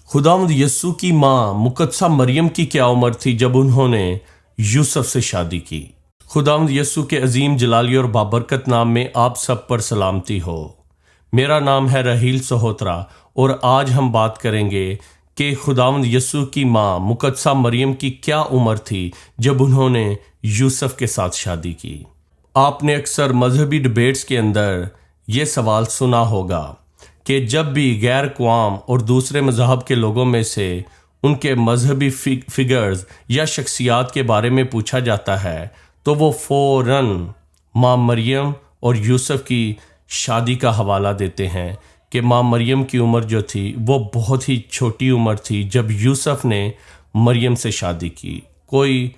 खुदावंद यस्सु की माँ मुकद्दसा मरियम की क्या उम्र थी जब उन्होंने यूसुफ से शादी की। खुदावंद यस्सु के अजीम जलाली और बाबरकत नाम में आप सब पर सलामती हो। मेरा नाम है रहील सहोत्रा और आज हम बात करेंगे कि खुदावंद यस्सु की माँ मुकद्दसा मरियम की क्या उम्र थी जब उन्होंने यूसुफ के साथ शादी की। आपने अक्सर मजहबी डिबेट्स के अंदर ये सवाल सुना होगा कि जब भी गैर क़वाम और दूसरे मज़हब के लोगों में से उनके मजहबी फिगर्स या शख्सियात के बारे में पूछा जाता है तो वो फ़ौरन माँ मरियम और यूसुफ की शादी का हवाला देते हैं कि माँ मरियम की उम्र जो थी वो बहुत ही छोटी उम्र थी जब यूसुफ ने मरियम से शादी की। कोई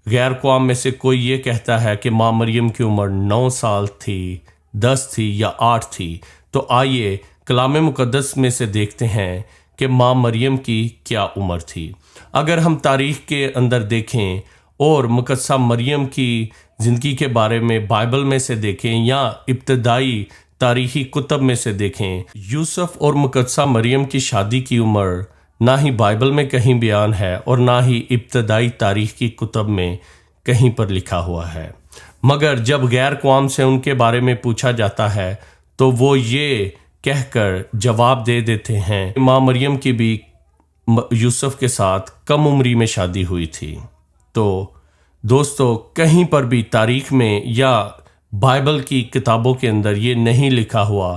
गैर क़वाम में से कोई ये कहता है कि माँ मरियम की उम्र 9 साल थी, 10 थी या 8 थी। तो आइए कलाम मुक़द्दस में से देखते हैं कि माँ मरियम की क्या उम्र थी। अगर हम तारीख़ के अंदर देखें और मुकद्दसा मरियम की ज़िंदगी के बारे में बाइबल में से देखें या इब्तदाई तारीख़ी कुतब में से देखें, यूसुफ और मुकद्दसा मरियम की शादी की उम्र ना ही बाइबल में कहीं बयान है और ना ही इब्तदाई तारीख़ की कुतब में कहीं पर लिखा हुआ है। मगर जब गैर क़वाम से उनके बारे में पूछा जाता है तो वो ये कहकर जवाब दे देते हैं माँ मरियम की भी यूसुफ के साथ कम उम्री में शादी हुई थी। तो दोस्तों, कहीं पर भी तारीख़ में या बाइबल की किताबों के अंदर ये नहीं लिखा हुआ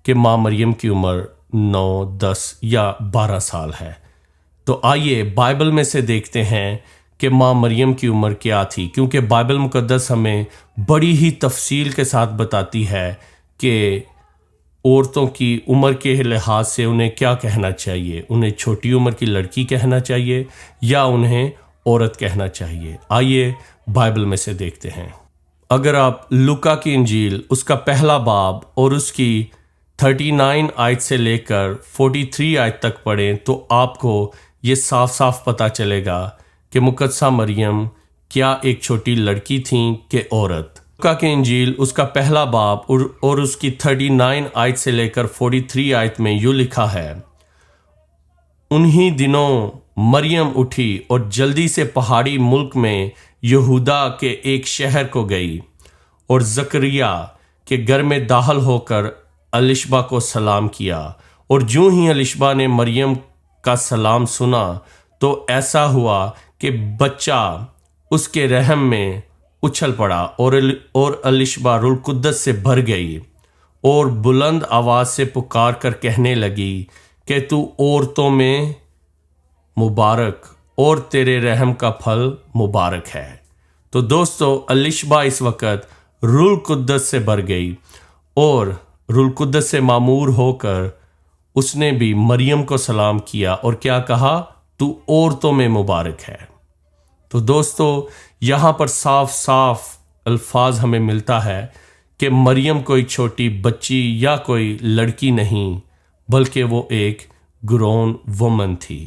कि माँ मरियम की उम्र 9, 10 या 12 साल है। तो आइए बाइबल में से देखते हैं कि माँ मरियम की उम्र क्या थी, क्योंकि बाइबल मुक़द्दस हमें बड़ी ही तफसील के साथ बताती है कि औरतों की उम्र के लिहाज से उन्हें क्या कहना चाहिए। उन्हें छोटी उम्र की लड़की कहना चाहिए या उन्हें औरत कहना चाहिए। आइए बाइबल में से देखते हैं। अगर आप लूका की इंजील उसका पहला बाब और उसकी 39 आयत से लेकर 43 आयत तक पढ़ें तो आपको ये साफ साफ पता चलेगा कि मुकद्दसा मरियम क्या एक छोटी लड़की थी कि औरत। लूका की इंजील उसका पहला बाब और उसकी 39 आयत से लेकर 43 आयत में यूँ लिखा है, उन्हीं दिनों मरियम उठी और जल्दी से पहाड़ी मुल्क में यहूदा के एक शहर को गई और जकरिया के घर में दाखिल होकर अलिशबा को सलाम किया। और जो ही अलिशबा ने मरियम का सलाम सुना तो ऐसा हुआ कि बच्चा उसके रहम में उछल पड़ा और अलिशबा रूह कुद्दस से भर गई और बुलंद आवाज़ से पुकार कर कहने लगी कि तू औरतों में मुबारक और तेरे रहम का फल मुबारक है। तो दोस्तों, अलिशबा इस वक्त रूह कुद्दस से भर गई और रूह कुद्दस से मामूर होकर उसने भी मरियम को सलाम किया और क्या कहा, तू औरतों में मुबारक है। तो दोस्तों, यहाँ पर साफ साफ अल्फाज हमें मिलता है कि मरियम कोई छोटी बच्ची या कोई लड़की नहीं बल्कि वो एक ग्रोन वुमन थी,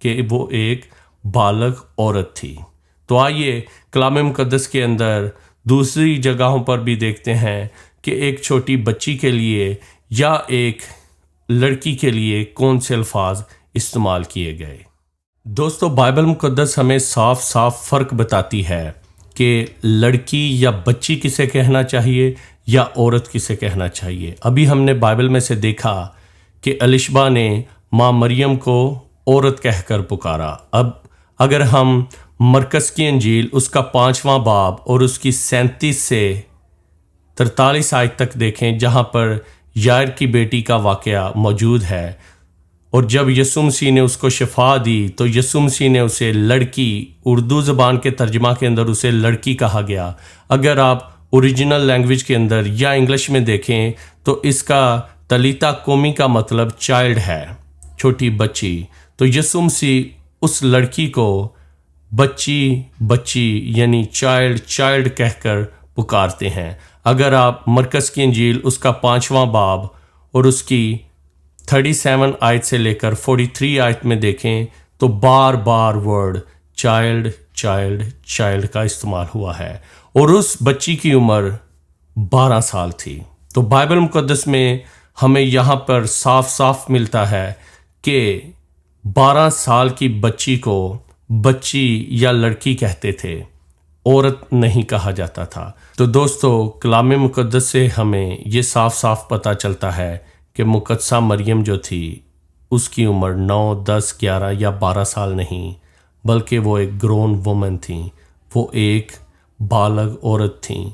कि वो एक बालग औरत थी। तो आइए कलाम मुक़द्दस के अंदर दूसरी जगहों पर भी देखते हैं कि एक छोटी बच्ची के लिए या एक लड़की के लिए कौन से अल्फाज इस्तेमाल किए गए। दोस्तों, बाइबल मुक़द्दस हमें साफ साफ फ़र्क बताती है कि लड़की या बच्ची किसे कहना चाहिए या औरत किसे कहना चाहिए। अभी हमने बाइबल में से देखा कि अलिशबा ने माँ मरियम को औरत कहकर पुकारा। अब अगर हम मरकस की इंजील उसका 5वां बाब और उसकी 37 से 43 आयत तक देखें, जहाँ पर यायर की बेटी का वाक़या मौजूद है और जब यीशु मसीह ने उसको शिफा दी तो यीशु मसीह ने उसे लड़की, उर्दू ज़बान के तर्जमा के अंदर उसे लड़की कहा गया। अगर आप ओरिजिनल लैंग्वेज के अंदर या इंग्लिश में देखें तो इसका तलीता कोमी का मतलब चाइल्ड है, छोटी बच्ची। तो यीशु मसीह उस लड़की को बच्ची यानी चाइल्ड कहकर पुकारते हैं। अगर आप मरकस की इंजील उसका 5वां बाब और उसकी 37 आयत से लेकर 43 आयत में देखें तो बार बार वर्ड चाइल्ड का इस्तेमाल हुआ है और उस बच्ची की उम्र 12 साल थी। तो बाइबल मुक़द्दस में हमें यहाँ पर साफ साफ मिलता है कि 12 سال کی بچی کو بچی یا لڑکی کہتے تھے، عورت نہیں کہا جاتا تھا۔ تو دوستو، کلام مقدس سے ہمیں یہ صاف صاف پتہ چلتا ہے کہ مقدسہ مریم جو تھی اس کی عمر 9، 10، 11 یا 12 سال نہیں، بلکہ وہ ایک گرون وومن تھیں، وہ ایک بالغ عورت تھیں۔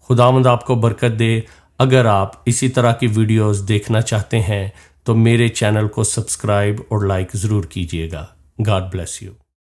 خداوند آپ کو برکت دے۔ اگر آپ اسی طرح کی ویڈیوز دیکھنا چاہتے ہیں تو میرے چینل کو سبسکرائب اور لائک ضرور کیجیے گا۔ God bless you.